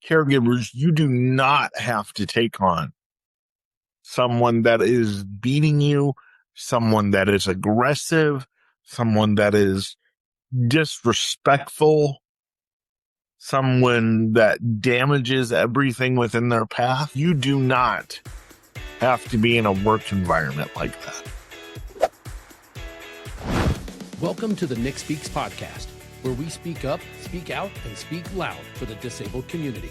caregivers, you do not have to take on someone that is beating you, someone that is aggressive, someone that is disrespectful, someone that damages everything within their path. You do not have to be in a work environment like that. Welcome to the Nick Speaks podcast, where we speak up, speak out, and speak loud for the disabled community.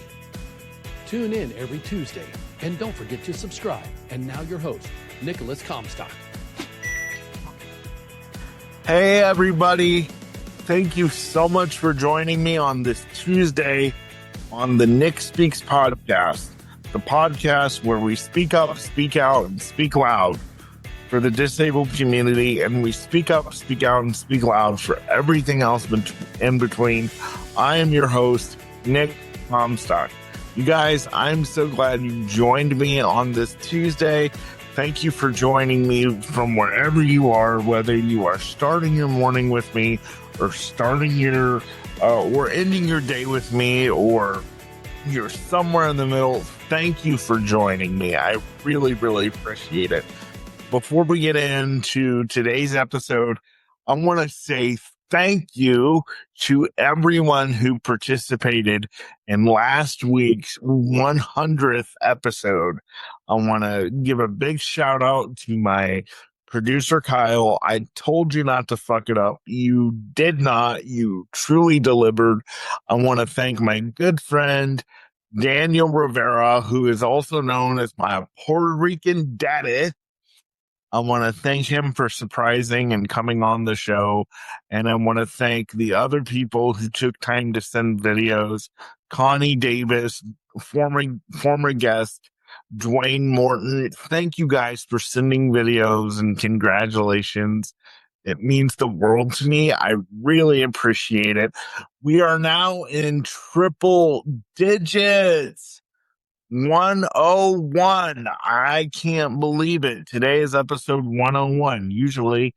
Tune in every Tuesday, and don't forget to subscribe. And now your host, Nicolas Comstock. Hey, everybody. Thank you so much for joining me on this Tuesday on the Nick Speaks podcast, the podcast where we speak up, speak out, and speak loud for the disabled community, and we speak up, speak out, and speak loud for everything else in between. I am your host, Nick Comstock. You guys, I'm so glad you joined me on this Tuesday. Thank you for joining me from wherever you are, whether you are starting your morning with me or starting your or ending your day with me, or you're somewhere in the middle. Thank you for joining me. I really, really appreciate it. Before we get into today's episode, I want to say thank you to everyone who participated in last week's 100th episode. I want to give a big shout out to my producer, Kyle. I told you not to fuck it up. You did not. You truly delivered. I want to thank my good friend, Daniel Rivera, who is also known as my Puerto Rican daddy. I want to thank him for surprising and coming on the show. And I want to thank the other people who took time to send videos. Connie Davis, former guest, Dwayne Morton. Thank you guys for sending videos, and congratulations. It means the world to me. I really appreciate it. We are now in triple digits. 101. I can't believe it. Today is episode 101. Usually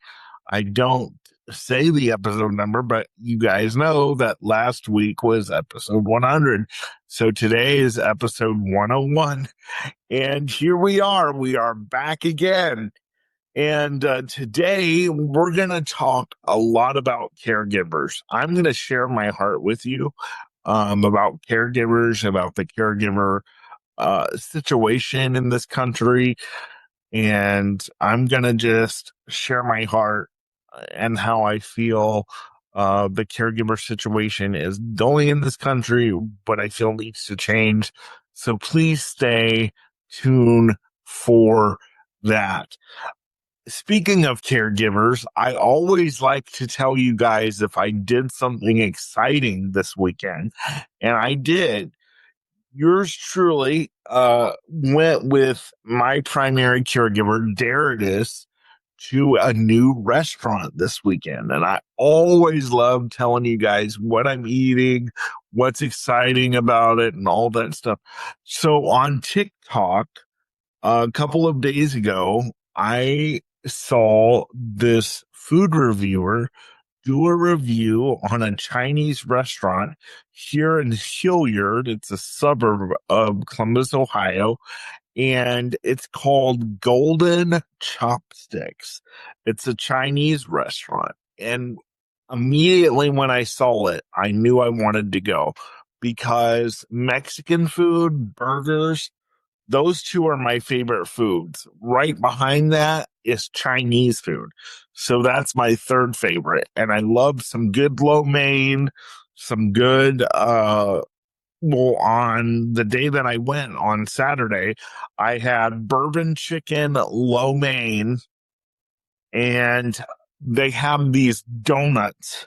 I don't say the episode number, but you guys know that last week was episode 100. So today is episode 101. And here we are. We are back again. And today we're going to talk a lot about caregivers. I'm going to share my heart with you about caregivers, about the caregiver situation in this country, and I'm gonna just share my heart and how I feel the caregiver situation is going in this country, but I feel needs to change. So please stay tuned for that. Speaking of caregivers, I always like to tell you guys if I did something exciting this weekend, and I did. Yours truly went with my primary caregiver, Darius, to a new restaurant this weekend. And I always love telling you guys what I'm eating, what's exciting about it, and all that stuff. So on TikTok, a couple of days ago, I saw this food reviewer do a review on a Chinese restaurant here in Hilliard. It's a suburb of Columbus, Ohio, and it's called Golden Chopsticks. It's a Chinese restaurant. And immediately when I saw it, I knew I wanted to go because Mexican food, burgers, those two are my favorite foods. Right behind that is Chinese food. So that's my third favorite. And I love some good lo mein, some good, well, on the day that I went on Saturday, I had bourbon chicken lo mein, and they have these donuts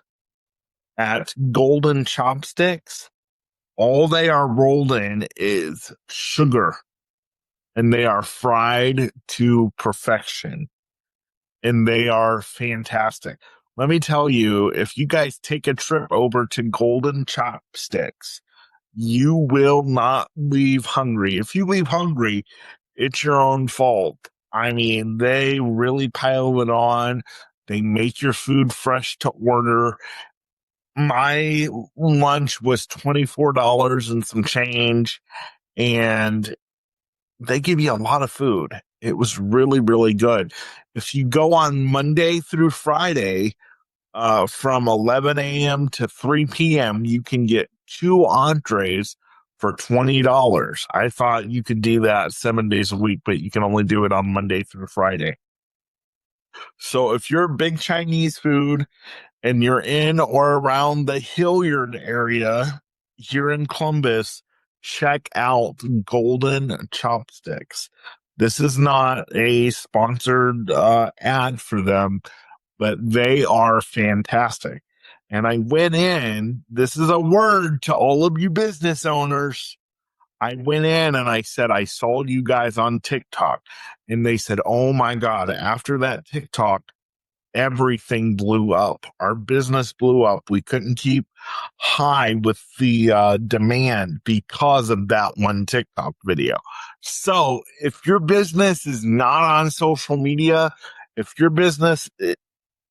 at Golden Chopsticks. All they are rolled in is sugar, and they are fried to perfection, and they are fantastic. Let me tell you, if you guys take a trip over to Golden Chopsticks, you will not leave hungry. If you leave hungry, it's your own fault. I mean, they really pile it on. They make your food fresh to order. my lunch was $24 and some change, and they give you a lot of food. It was really, really good. If you go on Monday through Friday, from 11 a.m. to 3 p.m., you can get two entrees for $20. I thought you could do that 7 days a week, but you can only do it on Monday through Friday. So if you're a big Chinese food and you're in or around the Hilliard area here in Columbus, check out Golden Chopsticks. This is not a sponsored ad for them, but they are fantastic. And I went in, this is a word to all of you business owners. I went in and I said, I saw you guys on TikTok. And they said, oh my God, after that TikTok, everything blew up. Our business blew up. We couldn't keep high with the demand because of that one TikTok video. So if your business is not on social media, if your business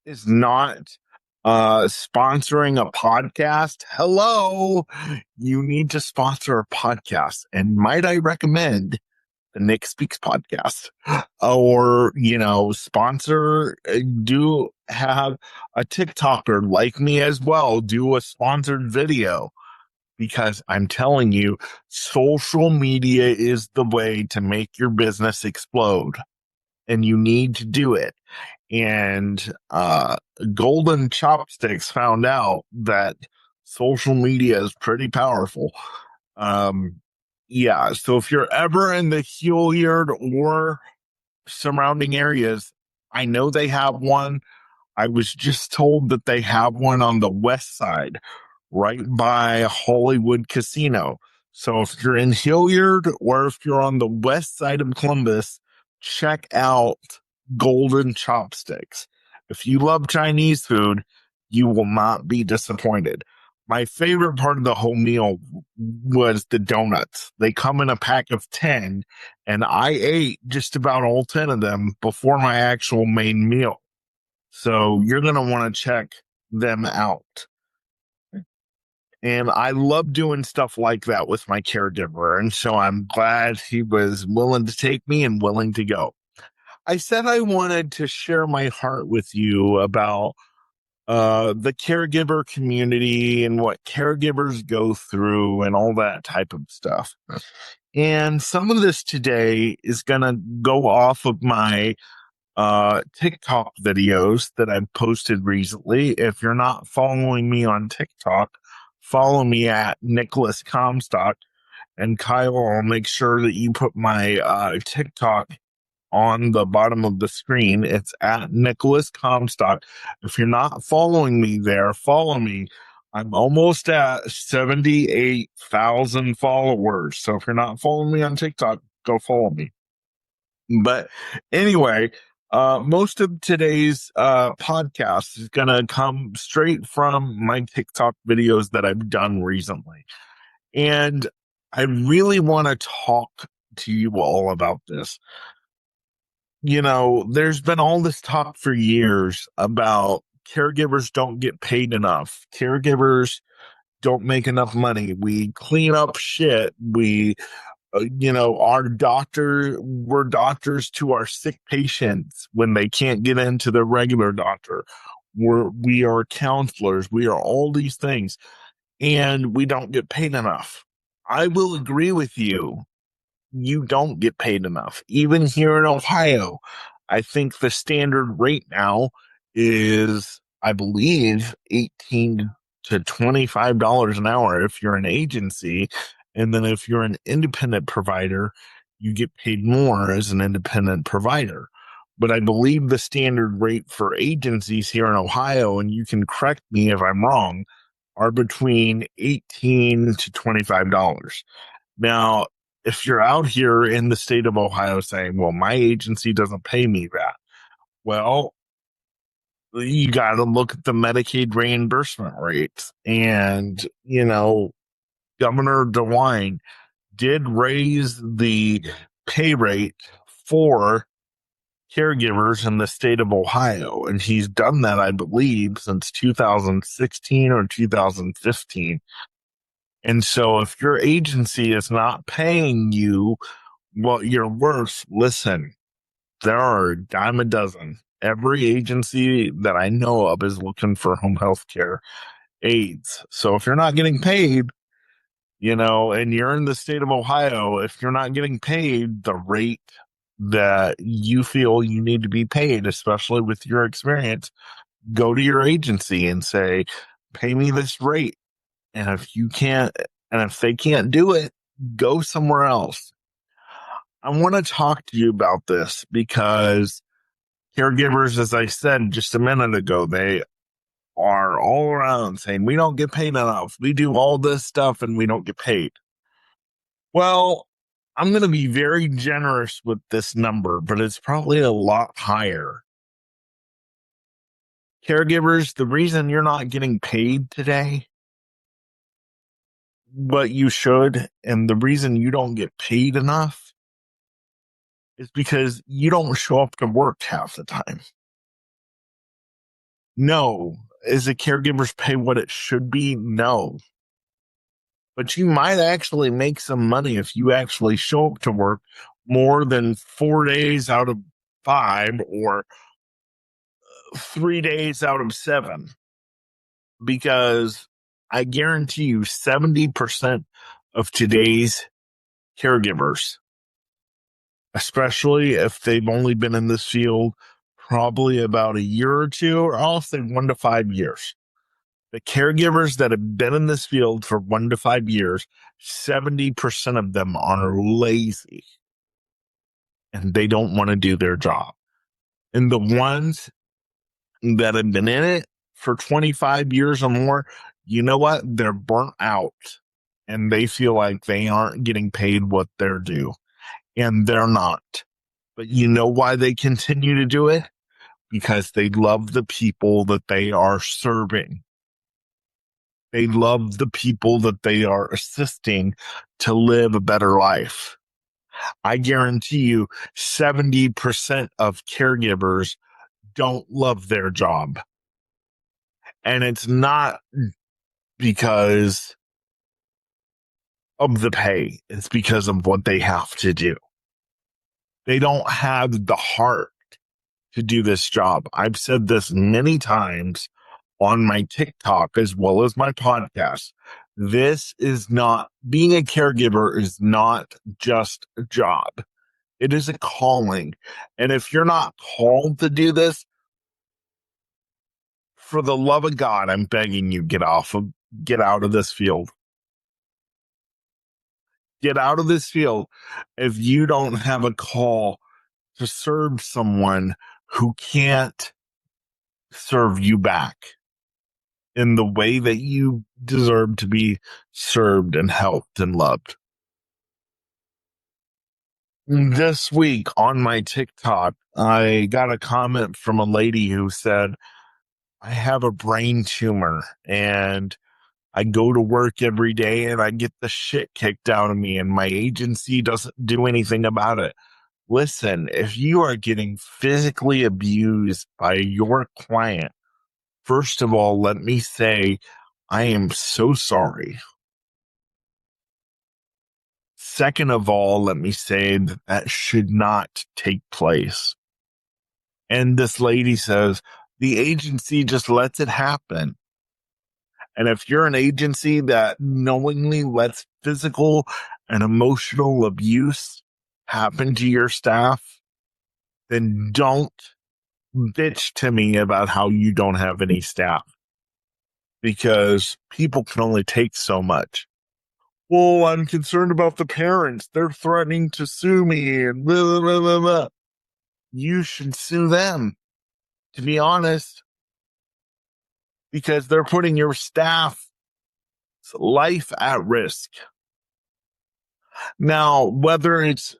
is not sponsoring a podcast, hello, you need to sponsor a podcast. And might I recommend the Nick Speaks podcast, or, sponsor, do have a TikToker like me as well, do a sponsored video, because I'm telling you, social media is the way to make your business explode, and you need to do it. And Golden Chopsticks found out that social media is pretty powerful. Yeah, so if you're ever in the Hilliard or surrounding areas, I know they have one. I was just told that they have one on the west side, right by Hollywood Casino. So if you're in Hilliard or if you're on the west side of Columbus, check out Golden Chopsticks. If you love Chinese food, you will not be disappointed. My favorite part of the whole meal was the donuts. They come in a pack of 10, and I ate just about all 10 of them before my actual main meal. So you're going to want to check them out. And I love doing stuff like that with my caregiver. And so I'm glad he was willing to take me and willing to go. I said I wanted to share my heart with you about the caregiver community and what caregivers go through and all that type of stuff. And some of this today is going to go off of my TikTok videos that I've posted recently. If you're not following me on TikTok, follow me at Nicolas Comstock. And Kyle, I'll make sure that you put my TikTok on the bottom of the screen. It's at Nicolas Comstock. If you're not following me there, follow me. I'm almost at 78,000 followers. So if you're not following me on TikTok, go follow me. But anyway, most of today's podcast is going to come straight from my TikTok videos that I've done recently. And I really want to talk to you all about this. There's been all this talk for years about caregivers don't get paid enough. Caregivers don't make enough money. We clean up shit. We're doctors to our sick patients when they can't get into the regular doctor. We are counselors. We are all these things, and we don't get paid enough. I will agree with you. You don't get paid enough. Even here in Ohio, I think the standard rate now is, I believe, $18 to $25 an hour if you're an agency. And then if you're an independent provider, you get paid more as an independent provider. But I believe the standard rate for agencies here in Ohio, and you can correct me if I'm wrong, are between $18 to $25. Now, if you're out here in the state of Ohio saying, well, my agency doesn't pay me that, well, you got to look at the Medicaid reimbursement rates. And, Governor DeWine did raise the pay rate for caregivers in the state of Ohio. And he's done that, I believe, since 2016 or 2015. And so if your agency is not paying you what you're worth, listen, there are a dime a dozen. Every agency that I know of is looking for home health care aides. So if you're not getting paid, and you're in the state of Ohio, if you're not getting paid the rate that you feel you need to be paid, especially with your experience, go to your agency and say, pay me this rate. And if they can't do it, go somewhere else. I want to talk to you about this because caregivers, as I said just a minute ago, they are all around saying, we don't get paid enough. We do all this stuff and we don't get paid. Well, I'm going to be very generous with this number, but it's probably a lot higher. Caregivers, the reason you're not getting paid today, what you should, and the reason you don't get paid enough is because you don't show up to work half the time. No. Is the caregivers pay what it should be? No. But you might actually make some money if you actually show up to work more than 4 days out of 5 or 3 days out of 7. Because I guarantee you 70% of today's caregivers, especially if they've only been in this field probably about a year or two, or I'll say 1 to 5 years. The caregivers that have been in this field for 1 to 5 years, 70% of them are lazy and they don't want to do their job. And the ones that have been in it for 25 years or more, you know what? They're burnt out and they feel like they aren't getting paid what they're due. And they're not. But you know why they continue to do it? Because they love the people that they are serving. They love the people that they are assisting to live a better life. I guarantee you 70% of caregivers don't love their job. And it's not because of the pay. It's because of what they have to do. They don't have the heart to do this job. I've said this many times on my TikTok as well as my podcast. This is not, being a caregiver is not just a job. It is a calling. And if you're not called to do this, for the love of God, I'm begging you, get out of this field. Get out of this field if you don't have a call to serve someone who can't serve you back in the way that you deserve to be served and helped and loved. This week on my TikTok, I got a comment from a lady who said, I have a brain tumor and I go to work every day and I get the shit kicked out of me and my agency doesn't do anything about it. Listen, if you are getting physically abused by your client, first of all, let me say, I am so sorry. Second of all, let me say that should not take place. And this lady says, the agency just lets it happen. And if you're an agency that knowingly lets physical and emotional abuse happen to your staff, then don't bitch to me about how you don't have any staff. Because people can only take so much. Well, I'm concerned about the parents. They're threatening to sue me and blah, blah, blah, blah. You should sue them, to be honest, because they're putting your staff's life at risk. Now, whether it's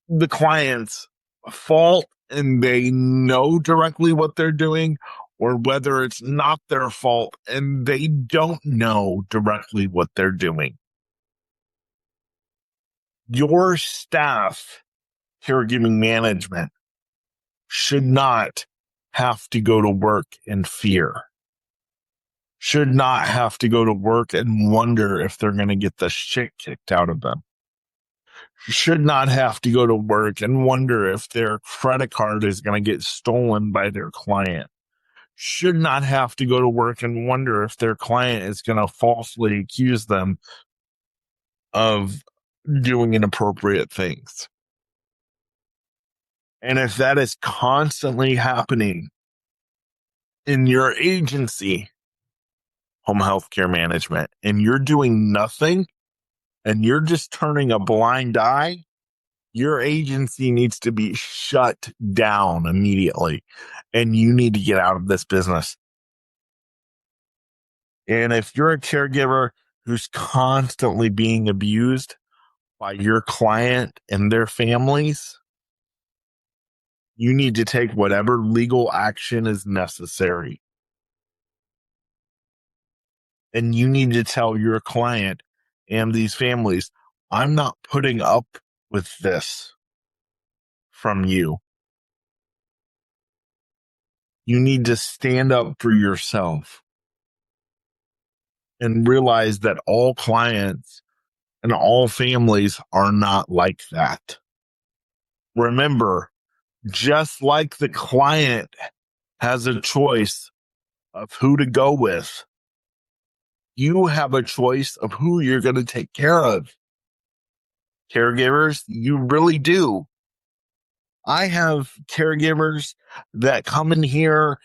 the client's fault and they know directly what they're doing, or whether it's not their fault and they don't know directly what they're doing, your staff, caregiving management, should not have to go to work in fear, should not have to go to work and wonder if they're going to get the shit kicked out of them, should not have to go to work and wonder if their credit card is going to get stolen by their client, should not have to go to work and wonder if their client is going to falsely accuse them of doing inappropriate things. And if that is constantly happening in your agency, home health care management, and you're doing nothing and you're just turning a blind eye, your agency needs to be shut down immediately and you need to get out of this business. And if you're a caregiver who's constantly being abused by your client and their families, you need to take whatever legal action is necessary. And you need to tell your client and these families, I'm not putting up with this from you. You need to stand up for yourself and realize that all clients and all families are not like that. Remember, just like the client has a choice of who to go with, you have a choice of who you're going to take care of. Caregivers, you really do. I have caregivers that come in here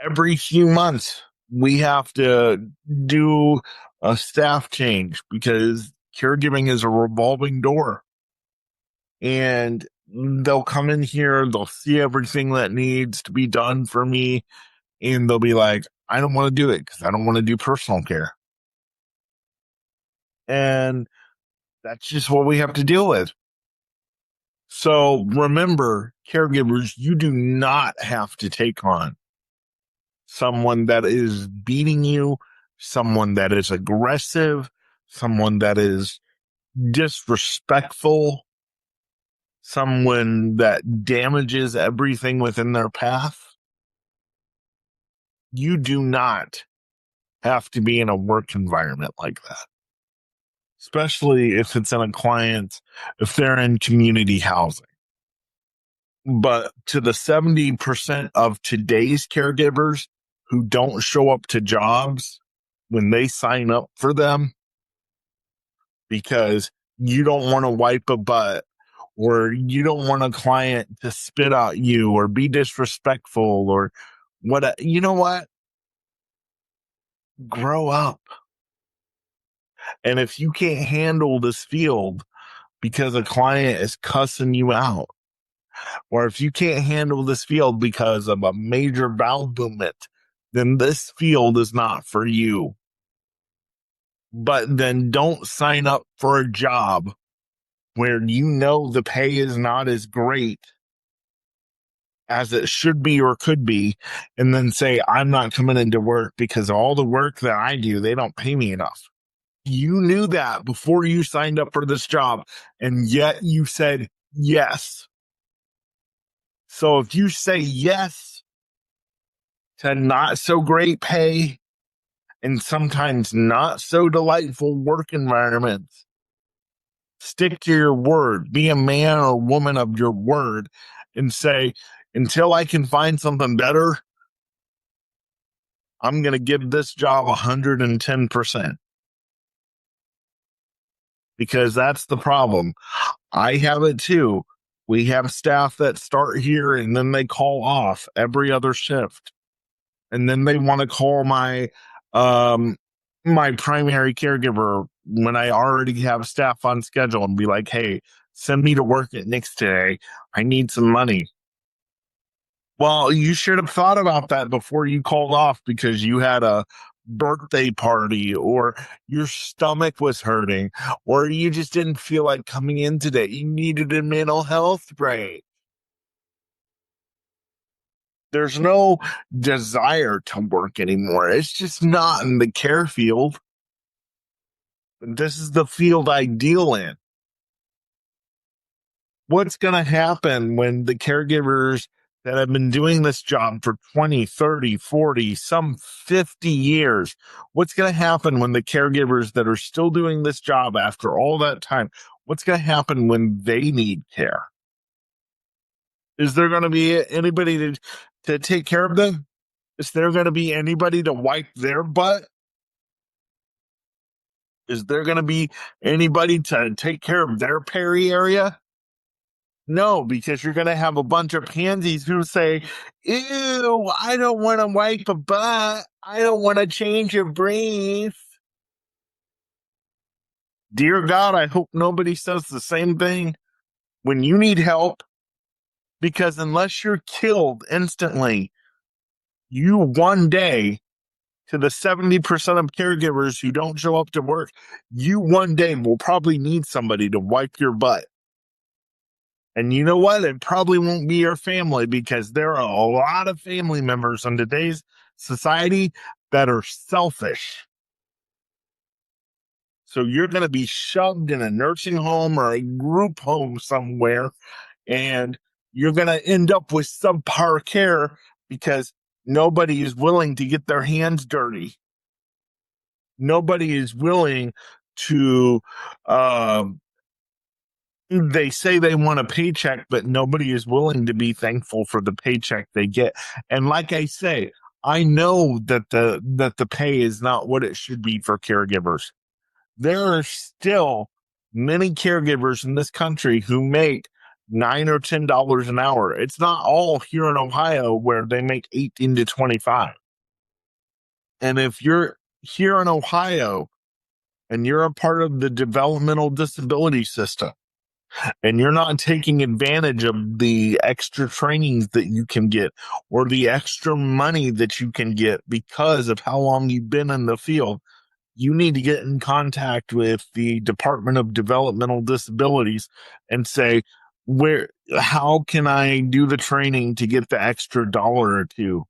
every few months. We have to do a staff change because caregiving is a revolving door. And they'll come in here, they'll see everything that needs to be done for me, and they'll be like, I don't want to do it because I don't want to do personal care. And that's just what we have to deal with. So remember, caregivers, you do not have to take on someone that is beating you, someone that is aggressive, someone that is disrespectful, someone that damages everything within their path. You do not have to be in a work environment like that, especially if it's in a client, if they're in community housing. But to the 70% of today's caregivers who don't show up to jobs when they sign up for them because you don't want to wipe a butt or you don't want a client to spit at you or be disrespectful or what, you know what? Grow up. And if you can't handle this field because a client is cussing you out, or if you can't handle this field because of a major bowel movement, then this field is not for you. But then don't sign up for a job where you know the pay is not as great as it should be or could be, and then say, I'm not coming into work because all the work that I do, they don't pay me enough. You knew that before you signed up for this job, and yet you said yes. So if you say yes to not so great pay and sometimes not so delightful work environments, stick to your word. Be a man or woman of your word and say, until I can find something better, I'm going to give this job 110%. Because that's the problem. I have it too. We have staff that start here and then they call off every other shift. And then they want to call my my primary caregiver when I already have staff on schedule and be like, hey, send me to work at Nick's today. I need some money. Well, you should have thought about that before you called off because you had a birthday party or your stomach was hurting or you just didn't feel like coming in today. You needed a mental health break. There's no desire to work anymore. It's just not in the care field. This is the field I deal in. What's going to happen when the caregivers that have been doing this job for 20, 30, 40, some 50 years. What's going to happen when the caregivers that are still doing this job after all that time, what's going to happen when they need care? Is there going to be anybody to take care of them? Is there going to be anybody to wipe their butt? Is there going to be anybody to take care of their peri area? No, because you're going to have a bunch of pansies who say, ew, I don't want to wipe a butt. I don't want to change a brief. Dear God, I hope nobody says the same thing when you need help, because unless you're killed instantly, you one day, to the 70% of caregivers who don't show up to work, you one day will probably need somebody to wipe your butt. And you know what? It probably won't be your family, because there are a lot of family members in today's society that are selfish. So you're going to be shoved in a nursing home or a group home somewhere, and you're going to end up with subpar care because nobody is willing to get their hands dirty. Nobody is willing to, they say they want a paycheck, but nobody is willing to be thankful for the paycheck they get. And like I say, I know that the pay is not what it should be for caregivers. There are still many caregivers in this country who make $9 or $10 an hour. It's not all here in Ohio where they make 18 to 25. And if you're here in Ohio and you're a part of the developmental disability system, and you're not taking advantage of the extra trainings that you can get or the extra money that you can get because of how long you've been in the field, you need to get in contact with the Department of Developmental Disabilities and say, how can I do the training to get the extra dollar or two?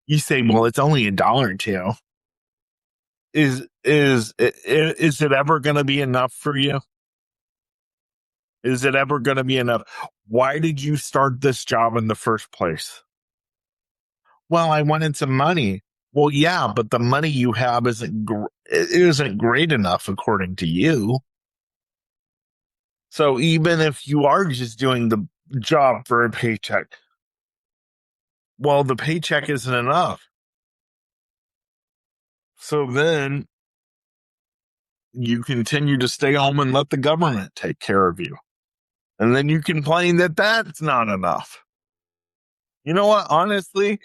You say, well, it's only $1 or $2. Is it ever going to be enough for you? Is it ever going to be enough? Why did you start this job in the first place? Well, I wanted some money. Well, yeah, but the money you have isn't great enough according to you. So even if you are just doing the job for a paycheck, well, the paycheck isn't enough. So then you continue to stay home and let the government take care of you. And then you complain that that's not enough. You know what? Honestly,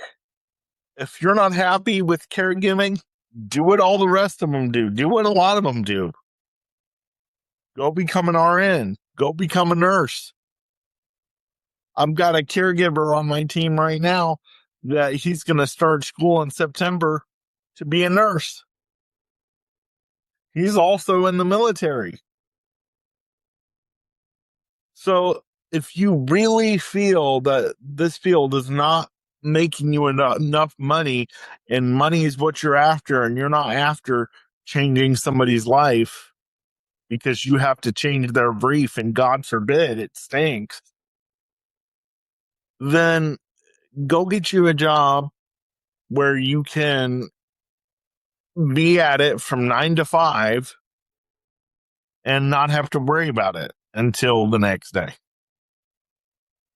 if you're not happy with caregiving, do what all the rest of them do. Do what a lot of them do. Go become an RN. Go become a nurse. I've got a caregiver on my team right now that he's going to start school in September to be a nurse. He's also in the military. So if you really feel that this field is not making you enough money, and money is what you're after, and you're not after changing somebody's life because you have to change their brief, and God forbid it stinks, then go get you a job where you can be at it from 9 to 5 and not have to worry about it until the next day.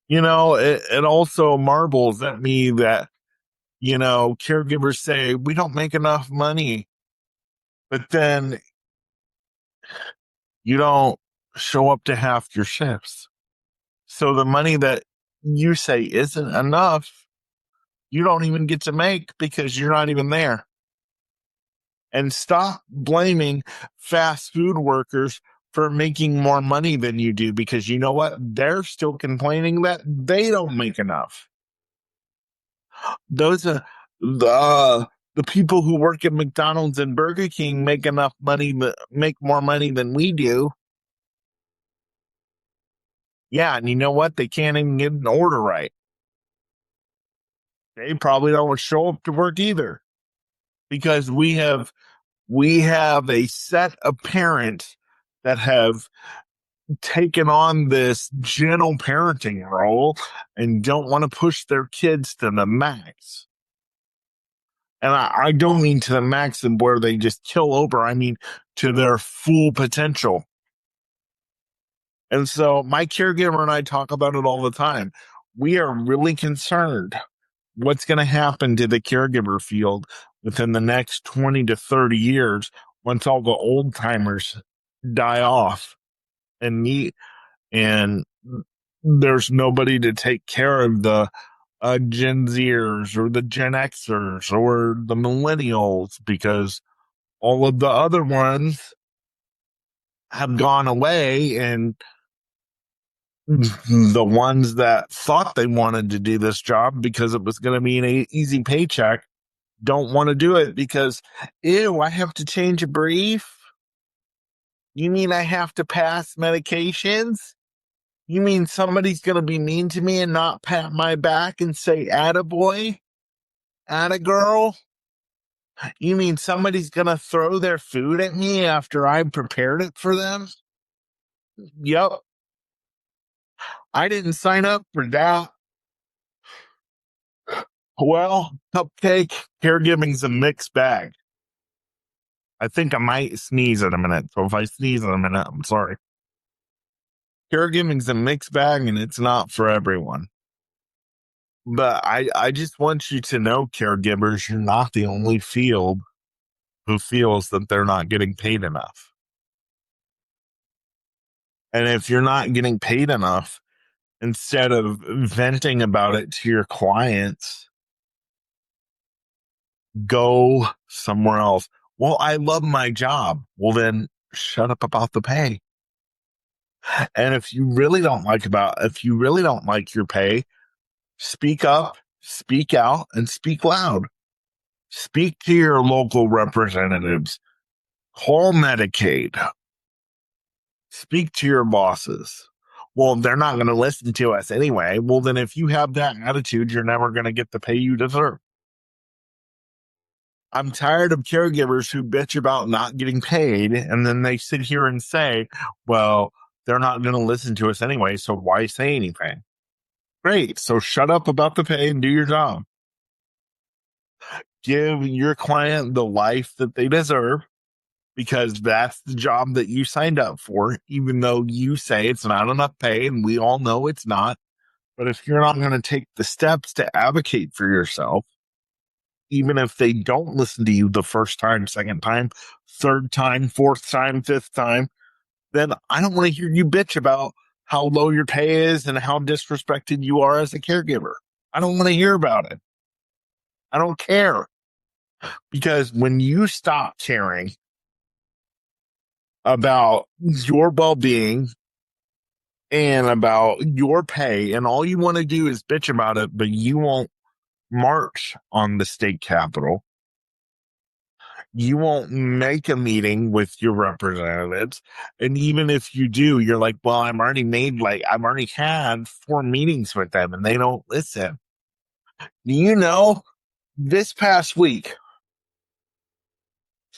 You know, it also marvels at me that, you know, caregivers say, we don't make enough money, but then you don't show up to half your shifts. So the money that you say isn't enough, you don't even get to make because you're not even there. And stop blaming fast food workers for making more money than you do, because you know what? They're still complaining that they don't make enough. Those are the people who work at McDonald's and Burger King make enough money, make more money than we do. Yeah, and you know what? They can't even get an order right. They probably don't show up to work either, because we have a set of parents that have taken on this gentle parenting role and don't want to push their kids to the max. And I don't mean to the max and where they just kill over. I mean to their full potential. And so my caregiver and I talk about it all the time. We are really concerned what's going to happen to the caregiver field within the next 20 to 30 years once all the old timers die off and and there's nobody to take care of the Gen Zers or the Gen Xers or the millennials because all of the other ones have gone away, and the ones that thought they wanted to do this job because it was going to be an easy paycheck don't want to do it because, ew, I have to change a brief. You mean I have to pass medications? You mean somebody's going to be mean to me and not pat my back and say, attaboy, attagirl? You mean somebody's going to throw their food at me after I prepared it for them? Yep. I didn't sign up for that. Well, Cupcake, caregiving's a mixed bag. I think I might sneeze in a minute. So if I sneeze in a minute, I'm sorry. Caregiving's a mixed bag and it's not for everyone. But I just want you to know, caregivers, you're not the only field who feels that they're not getting paid enough. And if you're not getting paid enough, instead of venting about it to your clients, go somewhere else. Well, I love my job. Well, then shut up about the pay. And if you really don't like your pay, speak up, speak out, and speak loud. Speak to your local representatives. Call Medicaid. Speak to your bosses. Well, they're not going to listen to us anyway. Well, then if you have that attitude, you're never going to get the pay you deserve. I'm tired of caregivers who bitch about not getting paid, and then they sit here and say, well, they're not going to listen to us anyway, so why say anything? Great. So shut up about the pay and do your job. Give your client the life that they deserve because that's the job that you signed up for, even though you say it's not enough pay, and we all know it's not. But if you're not going to take the steps to advocate for yourself, even if they don't listen to you the first time, second time, third time, fourth time, fifth time, then I don't want to hear you bitch about how low your pay is and how disrespected you are as a caregiver. I don't want to hear about it. I don't care. Because when you stop caring about your well-being and about your pay, and all you want to do is bitch about it, but you won't march on the state capitol, you won't make a meeting with your representatives. And even if you do, you're like, well, I've already had 4 meetings with them and they don't listen. Do you know this past week,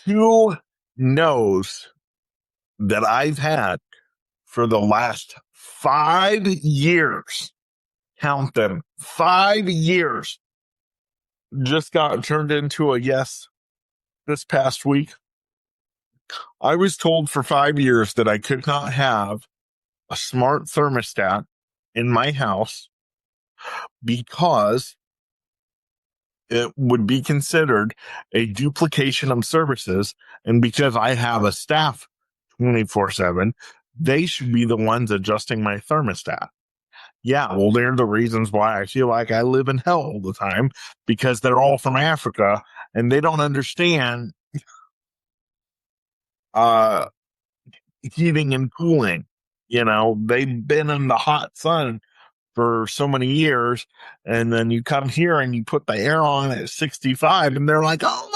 2 no's that I've had for the last 5 years, count them, 5 years, just got turned into a yes this past week. I was told for 5 years that I could not have a smart thermostat in my house because it would be considered a duplication of services. And because I have a staff 24/7, they should be the ones adjusting my thermostat. Yeah, well, they're the reasons why I feel like I live in hell all the time, because they're all from Africa and they don't understand uh, heating and cooling. You know, they've been in the hot sun for so many years, and then you come here and you put the air on at 65 and they're like, oh.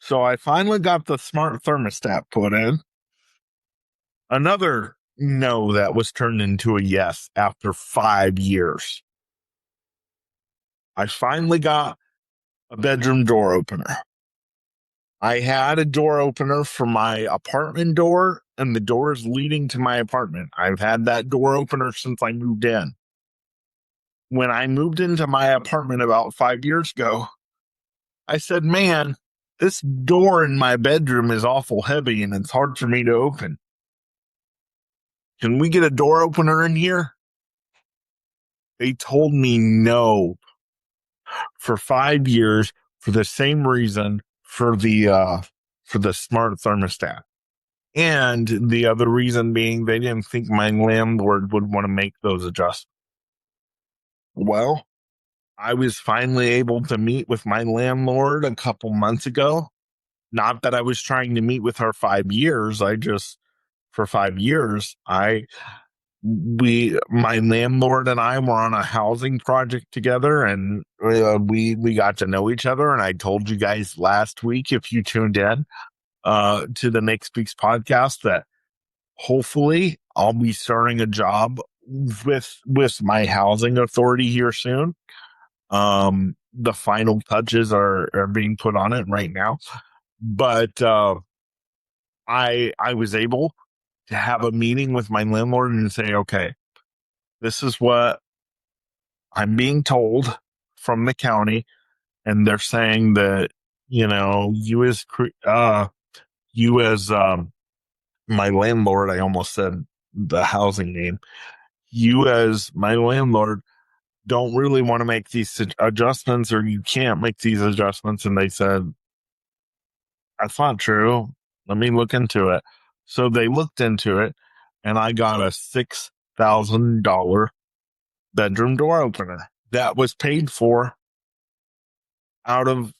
So I finally got the smart thermostat put in. Another no that was turned into a yes after 5 years. I finally got a bedroom door opener. I had a door opener for my apartment door and the door is leading to my apartment. I've had that door opener since I moved in. When I moved into my apartment about 5 years ago, I said, man, this door in my bedroom is awful heavy and it's hard for me to open. Can we get a door opener in here? They told me no for 5 years for the same reason for the smart thermostat. And the other reason being they didn't think my landlord would want to make those adjustments. Well, I was finally able to meet with my landlord a couple months ago. Not that I was trying to meet with her 5 years. For 5 years, my landlord and I were on a housing project together, and we got to know each other. And I told you guys last week, if you tuned in to the Nick Speaks podcast, that hopefully I'll be starting a job with my housing authority here soon. The final touches are being put on it right now, but I was able to have a meeting with my landlord and say, okay, this is what I'm being told from the county, and they're saying that you as my landlord, I almost said the housing name, you as my landlord don't really want to make these adjustments, or you can't make these adjustments. And they said, that's not true. Let me look into it. So they looked into it, and I got a $6,000 bedroom door opener that was paid for out of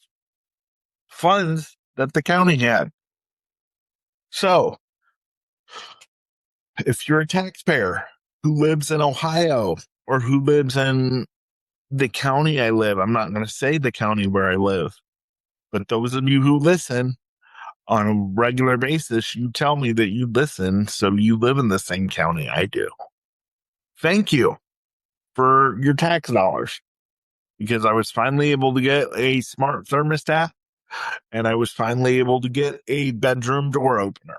funds that the county had. So if you're a taxpayer who lives in Ohio or who lives in the county I live, I'm not going to say the county where I live, but those of you who listen on a regular basis, you tell me that you listen, so you live in the same county I do. Thank you for your tax dollars, because I was finally able to get a smart thermostat, and I was finally able to get a bedroom door opener.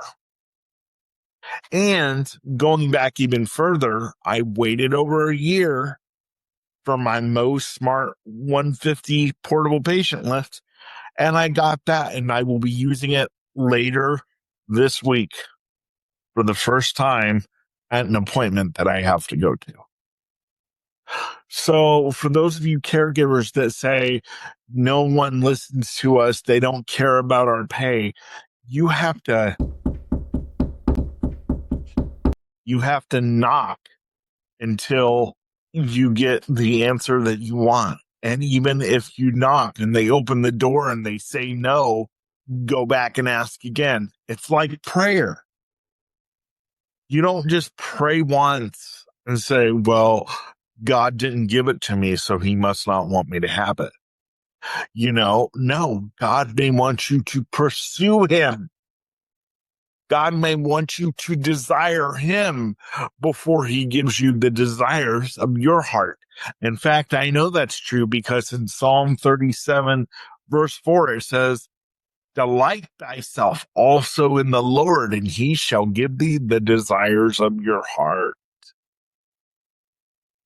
And going back even further, I waited over a year for my most smart 150 portable patient lift, and I got that, and I will be using it later this week for the first time at an appointment that I have to go to. So for those of you caregivers that say no one listens to us, they don't care about our pay, you have to knock until you get the answer that you want. And even if you knock and they open the door and they say no, go back and ask again. It's like prayer. You don't just pray once and say, well, God didn't give it to me, so he must not want me to have it. No, God may want you to pursue him. God may want you to desire him before he gives you the desires of your heart. In fact, I know that's true because in Psalm 37, verse 4, it says, delight thyself also in the Lord, and he shall give thee the desires of your heart.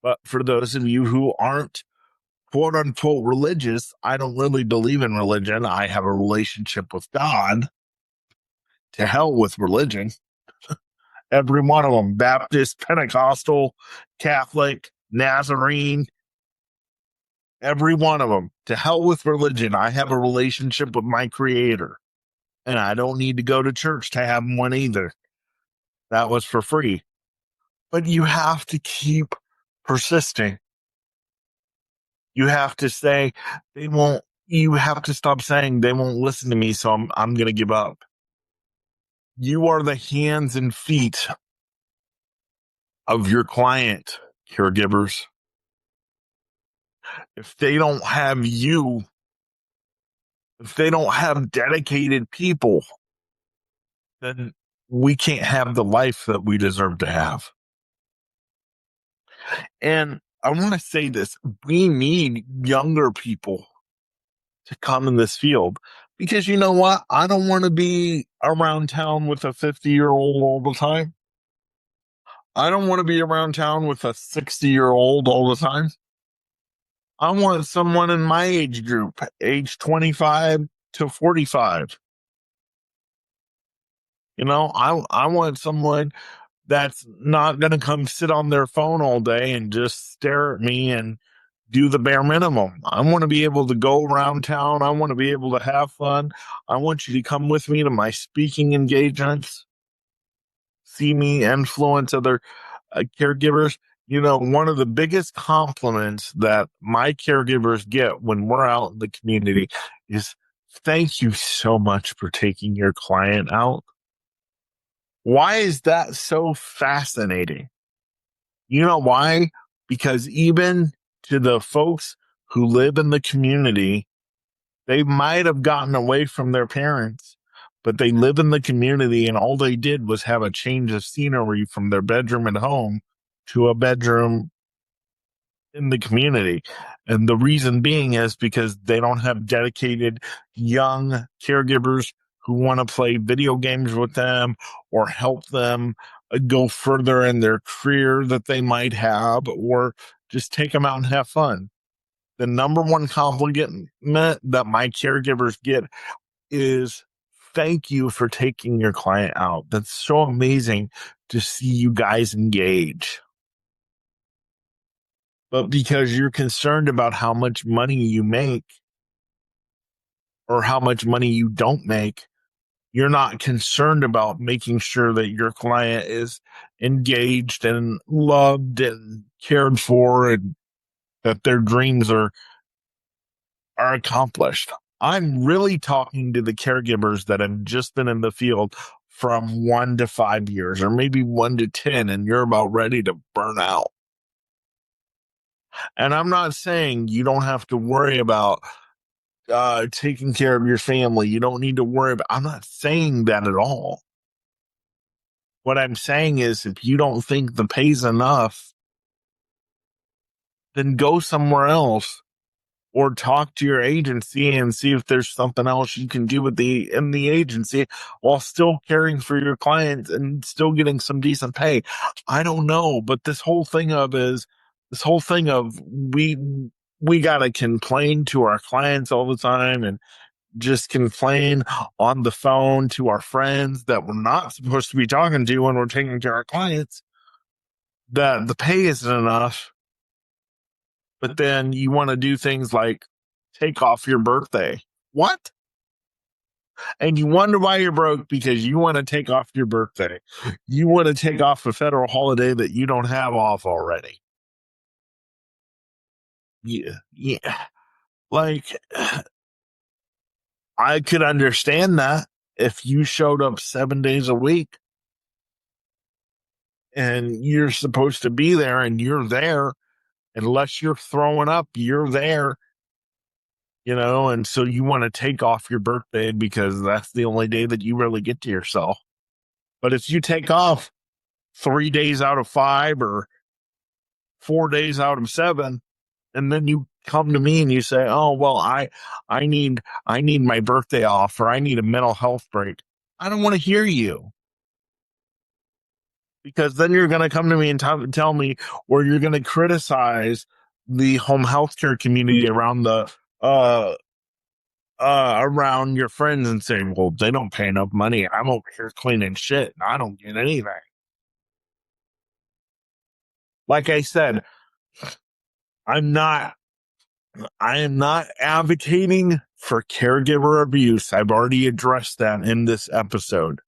But for those of you who aren't quote unquote religious, I don't really believe in religion. I have a relationship with God. To hell with religion. Every one of them, Baptist, Pentecostal, Catholic, Nazarene, every one of them. To hell with religion. I have a relationship with my creator, and I don't need to go to church to have one either. That was for free. But you have to keep persisting. You have to say you have to stop saying they won't listen to me, so I'm going to give up. You are the hands and feet of your client, caregivers. If they don't have you, if they don't have dedicated people, then we can't have the life that we deserve to have. And I want to say this, we need younger people to come in this field. Because you know what? I don't want to be around town with a 50-year-old all the time. I don't want to be around town with a 60-year-old all the time. I want someone in my age group, age 25 to 45. I want someone that's not going to come sit on their phone all day and just stare at me and do the bare minimum. I want to be able to go around town. I want to be able to have fun. I want you to come with me to my speaking engagements, see me influence other caregivers. One of the biggest compliments that my caregivers get when we're out in the community is thank you so much for taking your client out. Why is that so fascinating? You know why? Because even to the folks who live in the community, they might have gotten away from their parents, but they live in the community and all they did was have a change of scenery from their bedroom at home to a bedroom in the community. And the reason being is because they don't have dedicated young caregivers who want to play video games with them or help them go further in their career that they might have, or just take them out and have fun. The number one compliment that my caregivers get is thank you for taking your client out. That's so amazing to see you guys engage. But because you're concerned about how much money you make or how much money you don't make, you're not concerned about making sure that your client is engaged and loved and cared for and that their dreams are accomplished. I'm really talking to the caregivers that have just been in the field from 1 to 5 years, or maybe 1 to 10, and you're about ready to burn out. And I'm not saying you don't have to worry about taking care of your family. You don't need to worry about, I'm not saying that at all. What I'm saying is if you don't think the pay's enough, then go somewhere else or talk to your agency and see if there's something else you can do with in the agency while still caring for your clients and still getting some decent pay. I don't know, but this whole thing of we got to complain to our clients all the time and just complain on the phone to our friends that we're not supposed to be talking to when we're taking care of our clients, that the pay isn't enough. But then you want to do things like take off your birthday. What? And you wonder why you're broke because you want to take off your birthday. You want to take off a federal holiday that you don't have off already. Yeah. Yeah. Like, I could understand that if you showed up 7 days a week and you're supposed to be there and you're there, unless you're throwing up, you're there, and so you want to take off your birthday because that's the only day that you really get to yourself. But if you take off 3 days out of 5 or 4 days out of 7, and then you come to me and you say, "Oh, well, I need my birthday off, or I need a mental health break." I don't want to hear you, because then you're going to come to me and tell me, or you're going to criticize the home healthcare community around the around your friends and say, "Well, they don't pay enough money. I'm over here cleaning shit and I don't get anything." Like I said, I am not advocating for caregiver abuse. I've already addressed that in this episode.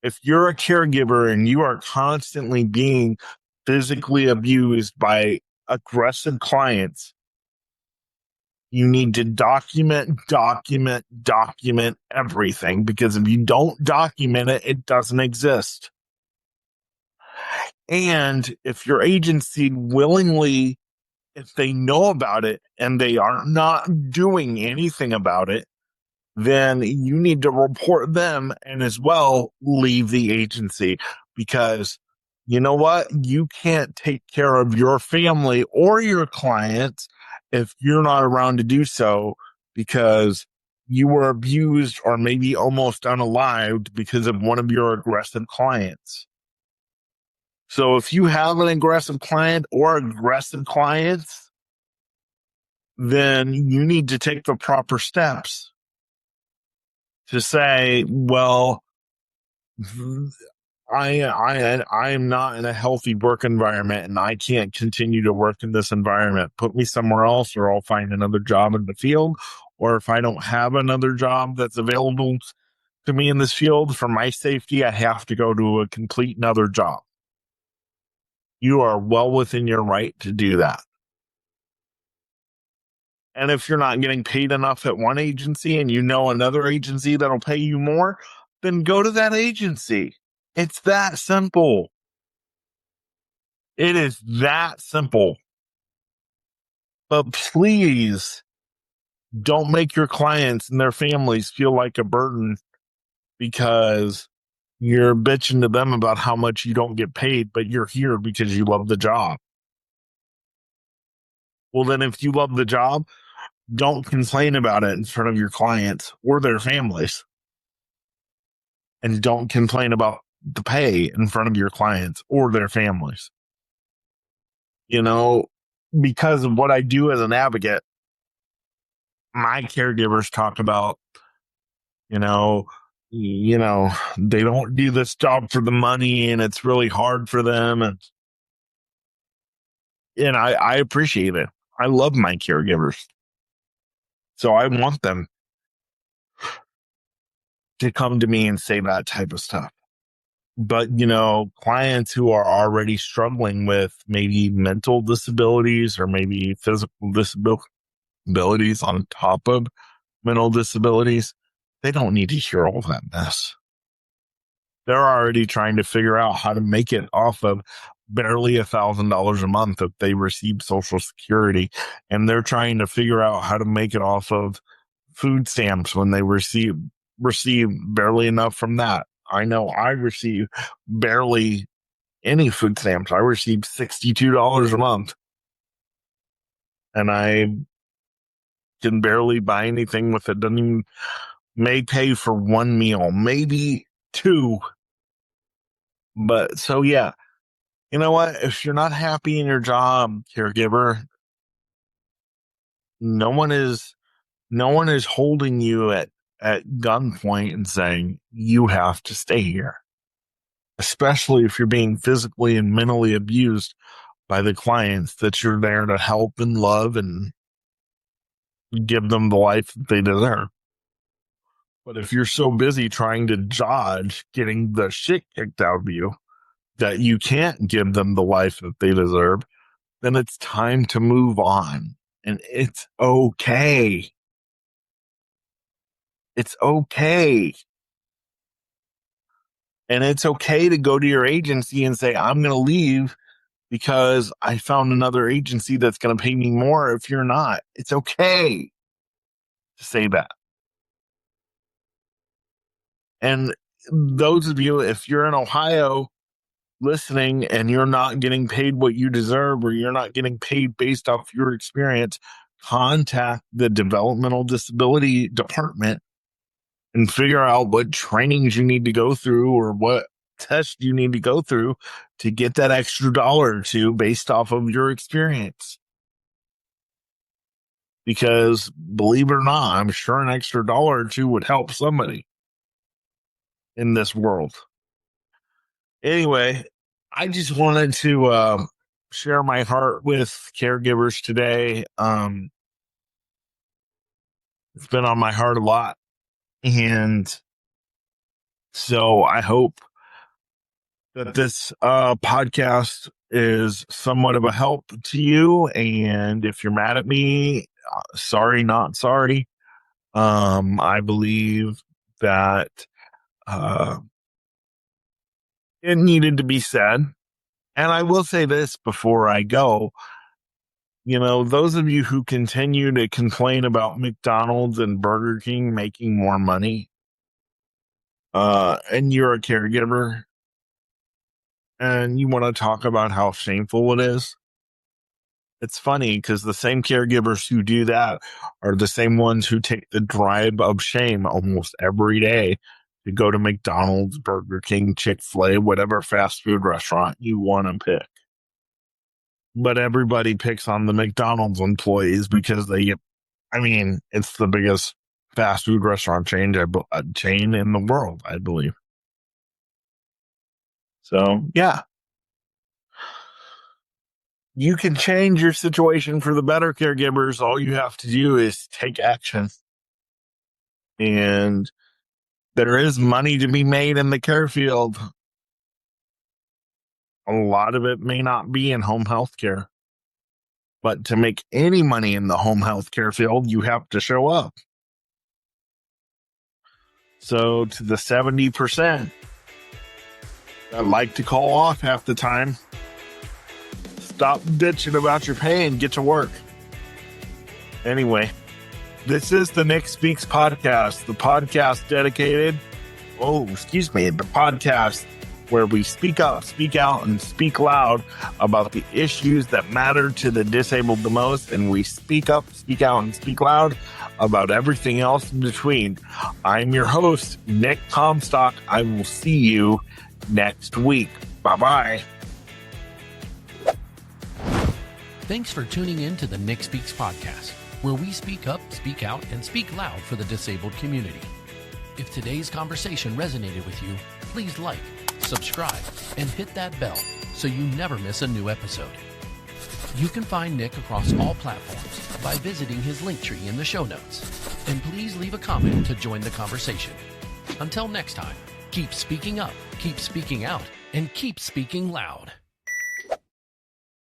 If you're a caregiver and you are constantly being physically abused by aggressive clients, you need to document everything, because if you don't document it, it doesn't exist. And if your agency willingly, if they know about it and they are not doing anything about it, then you need to report them and as well leave the agency, because you know what? You can't take care of your family or your clients if you're not around to do so, because you were abused or maybe almost unalived because of one of your aggressive clients. So if you have an aggressive client or aggressive clients, then you need to take the proper steps to say, well, I am not in a healthy work environment and I can't continue to work in this environment. Put me somewhere else or I'll find another job in the field. Or if I don't have another job that's available to me in this field, for my safety, I have to go to a complete another job. You are well within your right to do that. And if you're not getting paid enough at one agency and you know another agency that'll pay you more, then go to that agency. It's that simple. It is that simple. But please don't make your clients and their families feel like a burden because you're bitching to them about how much you don't get paid, but you're here because you love the job. Well, then if you love the job, don't complain about it in front of your clients or their families. And don't complain about the pay in front of your clients or their families. You know, because of what I do as an advocate, my caregivers talk about, you know, they don't do this job for the money and it's really hard for them. And I appreciate it. I love my caregivers. So I want them to come to me and say that type of stuff. But, clients who are already struggling with maybe mental disabilities or maybe physical disabilities on top of mental disabilities, they don't need to hear all that mess. They're already trying to figure out how to make it off of barely $1,000 a month if they receive Social Security. And they're trying to figure out how to make it off of food stamps when they receive barely enough from that. I know I receive barely any food stamps. I receive $62 a month. And I can barely buy anything with it. Doesn't even may pay for one meal, maybe two. But so yeah, you know what? If you're not happy in your job, caregiver, no one is holding you at gunpoint and saying you have to stay here. Especially if you're being physically and mentally abused by the clients that you're there to help and love and give them the life that they deserve. But if you're so busy trying to dodge getting the shit kicked out of you that you can't give them the life that they deserve, then it's time to move on. And it's okay. It's okay. And it's okay to go to your agency and say, I'm going to leave because I found another agency that's going to pay me more. If you're not, it's okay to say that. And those of you, if you're in Ohio listening and you're not getting paid what you deserve or you're not getting paid based off your experience, contact the developmental disability department and figure out what trainings you need to go through or what tests you need to go through to get that extra dollar or two based off of your experience. Because believe it or not, I'm sure an extra dollar or two would help somebody in this world. Anyway, I just wanted to share my heart with caregivers today. It's been on my heart a lot. And so I hope that this podcast is somewhat of a help to you. And if you're mad at me, sorry, not sorry. I believe that it needed to be said. And I will say this before I go. Those of you who continue to complain about McDonald's and Burger King making more money, and you're a caregiver, and you want to talk about how shameful it is, It's funny because the same caregivers who do that are the same ones who take the drive of shame almost every day to go to McDonald's, Burger King, Chick-fil-A, whatever fast food restaurant you want to pick. But everybody picks on the McDonald's employees because it's the biggest fast food restaurant chain in the world, I believe. So, yeah. You can change your situation for the better, caregivers. All you have to do is take action. And there is money to be made in the care field. A lot of it may not be in home health care. But to make any money in the home health care field, you have to show up. So to the 70% that like to call off half the time, stop bitching about your pay and get to work. Anyway, this is the Nick Speaks podcast, the podcast dedicated, the podcast where we speak up, speak out, and speak loud about the issues that matter to the disabled the most, and we speak up, speak out, and speak loud about everything else in between. I'm your host, Nick Comstock. I will see you next week. Bye-bye. Thanks for tuning in to the Nick Speaks podcast, where we speak up, speak out, and speak loud for the disabled community. If today's conversation resonated with you, please like, subscribe, and hit that bell so you never miss a new episode. You can find Nick across all platforms by visiting his Linktree in the show notes. And please leave a comment to join the conversation. Until next time, keep speaking up, keep speaking out, and keep speaking loud.